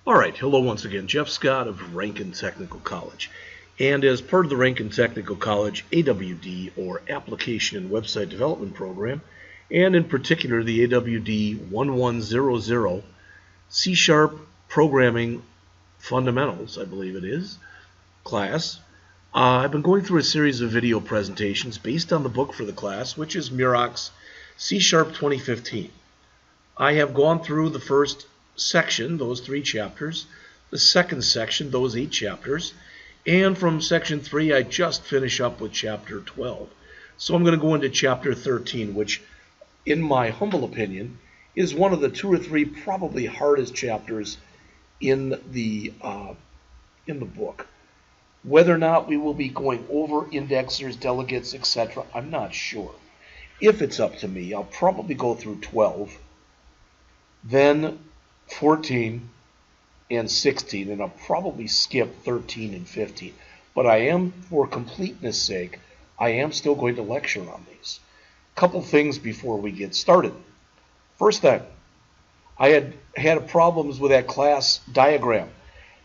All right, hello once again. Jeff Scott of Rankin Technical College. And as part of the Rankin Technical College AWD, or Application and Website Development Program, and in particular the AWD1100 C# Programming Fundamentals, I believe it is, class, I've been going through a series of video presentations based on the book for the class, which is Murock's C# 2015. I have gone through the first section, those 3 chapters, the second section, those 8 chapters, and from section 3 I just finished up with chapter 12. So I'm going to go into chapter 13, which in my humble opinion is one of the 2 or 3 probably hardest chapters in the book. Whether or not we will be going over indexers, delegates, etc., I'm not sure. If it's up to me, I'll probably go through 12, then 14 and 16, and I'll probably skip 13 and 15. But I am, for completeness sake, I am still going to lecture on these. A couple things before we get started. First thing, I had problems with that class diagram,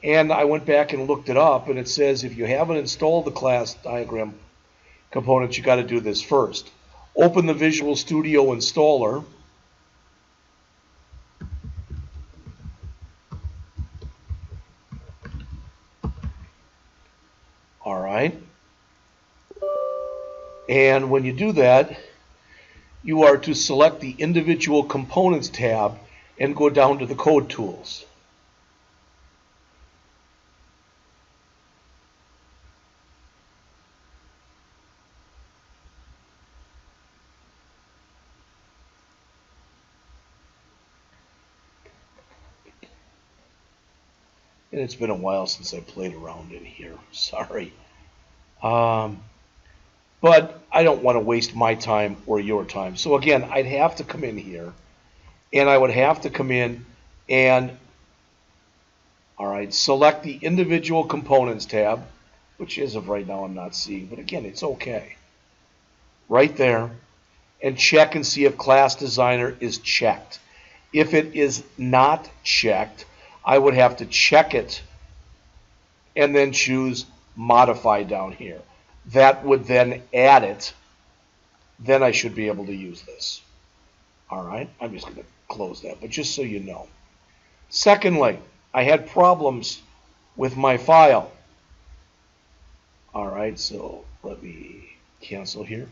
and I went back and looked it up, and it says if you haven't installed the class diagram components, you got to do this first. Open the Visual Studio installer. All right. And when you do that, you are to select the individual components tab and go down to the code tools. And it's been a while since I played around in here. Sorry. But I don't want to waste my time or your time. So again, I'd have to come in here, and I would have to come in and, select the individual components tab, which as of right now I'm not seeing, but again, it's okay. Right there, and check and see if Class Designer is checked. If it is not checked, I would have to check it and then choose Modify down here. That would then add it. Then I should be able to use this. All right, I'm just going to close that, but just so you know. Secondly, I had problems with my file. All right, so let me cancel here.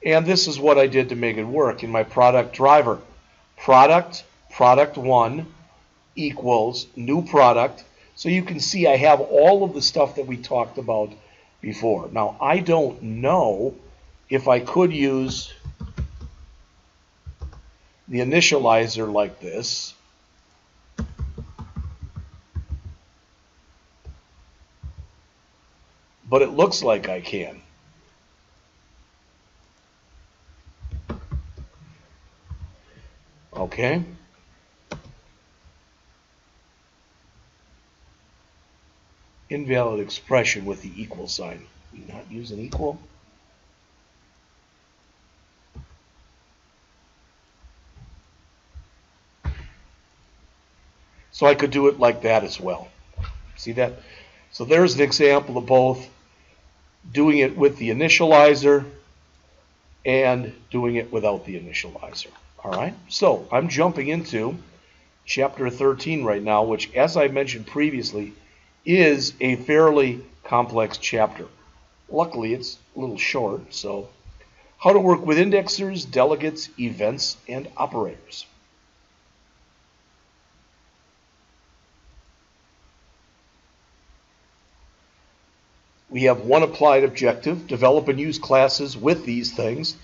And this is what I did to make it work in my product driver. Product1 equals new product. So you can see I have all of the stuff that we talked about before. Now, I don't know if I could use the initializer like this. But it looks like I can. Okay. Invalid expression with the equal sign. We not use an equal? So I could do it like that as well. See that? So there's an example of both doing it with the initializer and doing it without the initializer. All right? So I'm jumping into Chapter 13 right now, which, as I mentioned previously, is a fairly complex chapter. Luckily, it's a little short. So, how to work with indexers, delegates, events, and operators. We have one applied objective: develop and use classes with these things,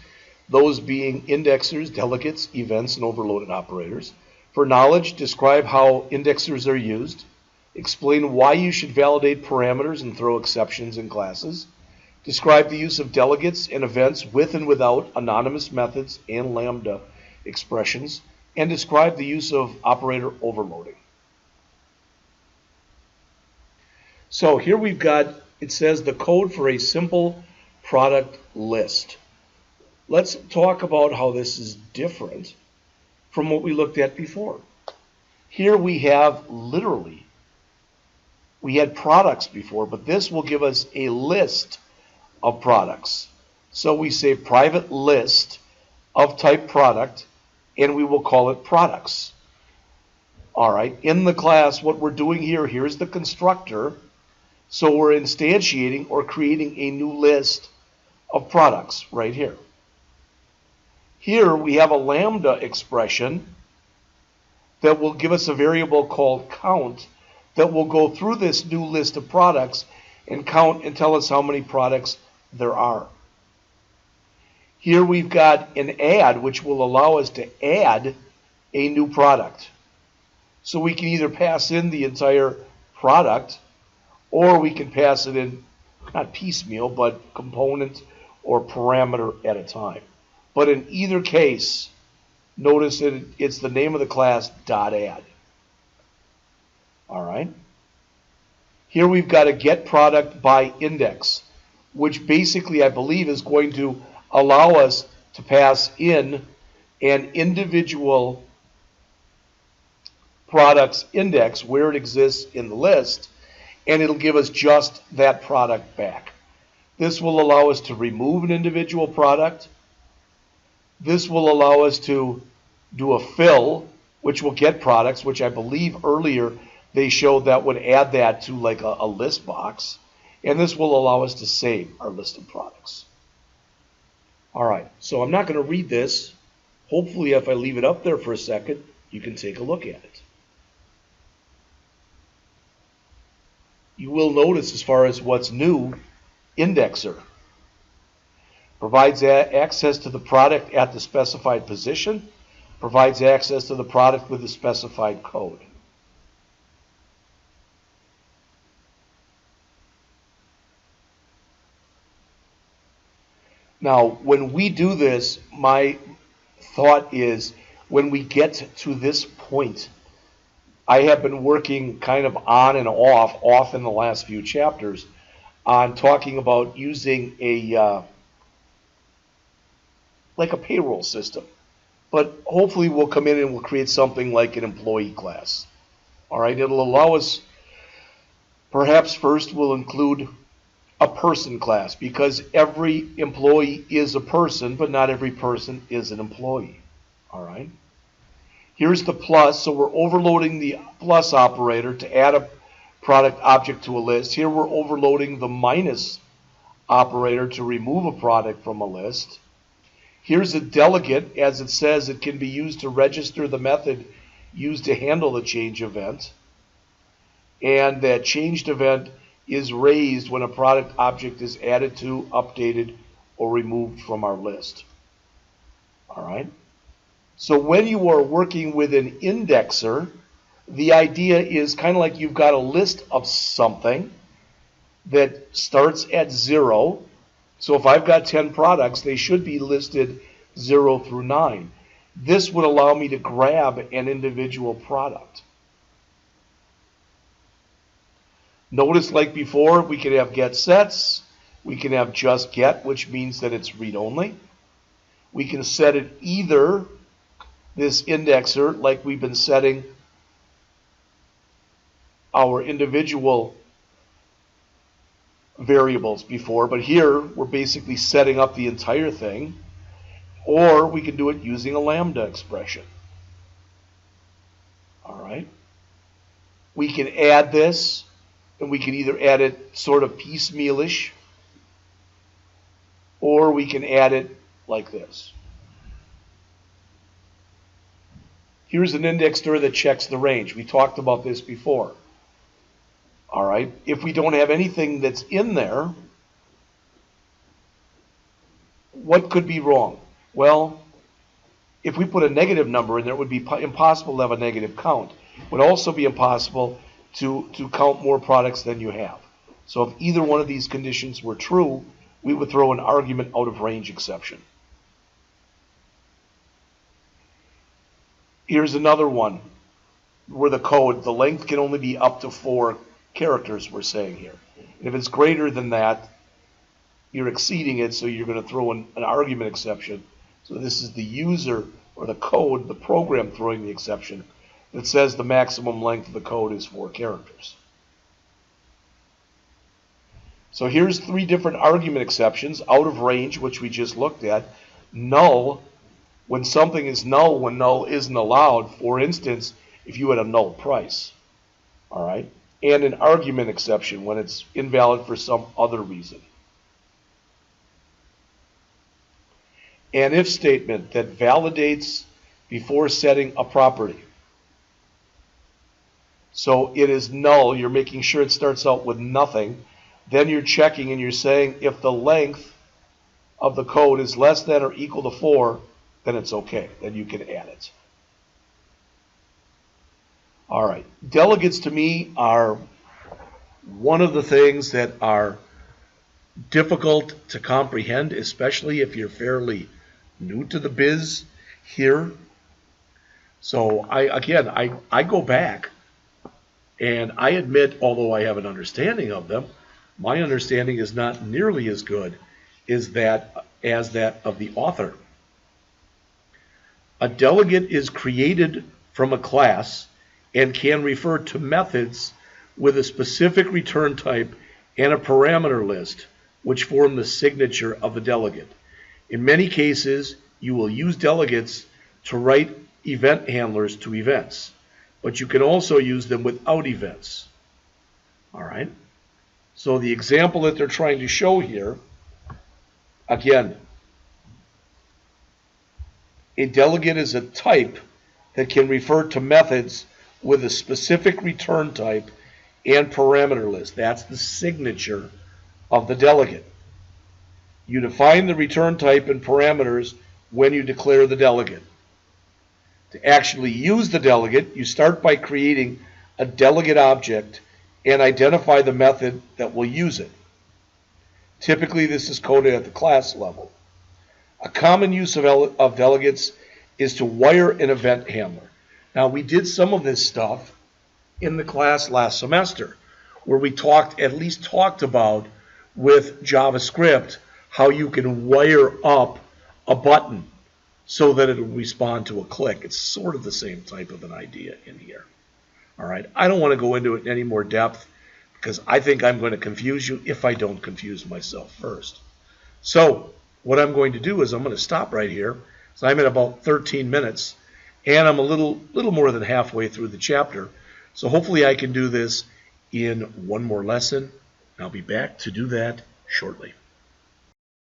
those being indexers, delegates, events, and overloaded operators. For knowledge, describe how indexers are used. Explain why you should validate parameters and throw exceptions in classes. Describe the use of delegates and events with and without anonymous methods and Lambda expressions. And describe the use of operator overloading. So here we've got, it says the code for a simple product list. Let's talk about how this is different from what we looked at before. Here we have literally We had products before, but this will give us a list of products. So we say private list of type product, and we will call it products. All right, in the class, what we're doing here, here's the constructor. So we're instantiating or creating a new list of products right here. Here we have a lambda expression that will give us a variable called count that will go through this new list of products and count and tell us how many products there are. Here we've got an add, which will allow us to add a new product. So we can either pass in the entire product, or we can pass it in, not piecemeal, but component or parameter at a time. But in either case, notice that it's the name of the class .add. All right. Here we've got a get product by index, which basically I believe is going to allow us to pass in an individual product's index where it exists in the list, and it'll give us just that product back. This will allow us to remove an individual product. This will allow us to do a fill, which will get products, which I believe earlier they showed that would add that to like a list box. And this will allow us to save our list of products. All right, so I'm not going to read this. Hopefully, if I leave it up there for a second, you can take a look at it. You will notice, as far as what's new, indexer provides access to the product at the specified position, provides access to the product with the specified code. Now, when we do this, my thought is when we get to this point, I have been working kind of on and off in the last few chapters on talking about using a like a payroll system. But hopefully we'll come in and we'll create something like an employee class. All right, it'll allow us, perhaps first we'll include a person class, because every employee is a person, but not every person is an employee. All right. Here's the plus, so we're overloading the plus operator to add a product object to a list. Here we're overloading the minus operator to remove a product from a list. Here's a delegate, as it says, it can be used to register the method used to handle the change event. And that changed event is raised when a product object is added to, updated, or removed from our list. All right. So when you are working with an indexer, the idea is kind of like you've got a list of something that starts at 0. So if I've got 10 products, they should be listed 0 through 9. This would allow me to grab an individual product. Notice, like before, we could have get sets. We can have just get, which means that it's read-only. We can set it either this indexer, like we've been setting our individual variables before, but here we're basically setting up the entire thing, or we can do it using a lambda expression. All right. We can add this, and we can either add it sort of piecemealish, or we can add it like this. Here's an indexer that checks the range. We talked about this before. All right. If we don't have anything that's in there, what could be wrong? Well, if we put a negative number in there, it would be impossible to have a negative count. It would also be impossible to count more products than you have. So if either one of these conditions were true, we would throw an argument out of range exception. Here's another one where the code, the length can only be up to 4 characters, we're saying here. And if it's greater than that, you're exceeding it, so you're going to throw an argument exception. So this is the user or the code, the program throwing the exception that says the maximum length of the code is 4 characters. So here's 3 different argument exceptions. Out of range, which we just looked at. Null, when something is null, when null isn't allowed. For instance, if you had a null price. All right? And an argument exception when it's invalid for some other reason. An if statement that validates before setting a property. So it is null. You're making sure it starts out with nothing. Then you're checking and you're saying if the length of the code is less than or equal to 4, then it's okay. Then you can add it. All right. Delegates to me are one of the things that are difficult to comprehend, especially if you're fairly new to the biz here. So I go back and I admit, although I have an understanding of them, my understanding is not nearly as good as that of the author. A delegate is created from a class and can refer to methods with a specific return type and a parameter list, which form the signature of the delegate. In many cases, you will use delegates to write event handlers to events, but you can also use them without events. All right? So the example that they're trying to show here, again, a delegate is a type that can refer to methods with a specific return type and parameter list. That's the signature of the delegate. You define the return type and parameters when you declare the delegate. To actually use the delegate, you start by creating a delegate object and identify the method that will use it. Typically, this is coded at the class level. A common use of delegates is to wire an event handler. Now, we did some of this stuff in the class last semester, where we at least talked about with JavaScript how you can wire up a button so that it will respond to a click. It's sort of the same type of an idea in here. All right, I don't want to go into it in any more depth because I think I'm going to confuse you if I don't confuse myself first. So what I'm going to do is I'm going to stop right here. So I'm at about 13 minutes, and I'm a little more than halfway through the chapter. So hopefully I can do this in one more lesson. I'll be back to do that shortly.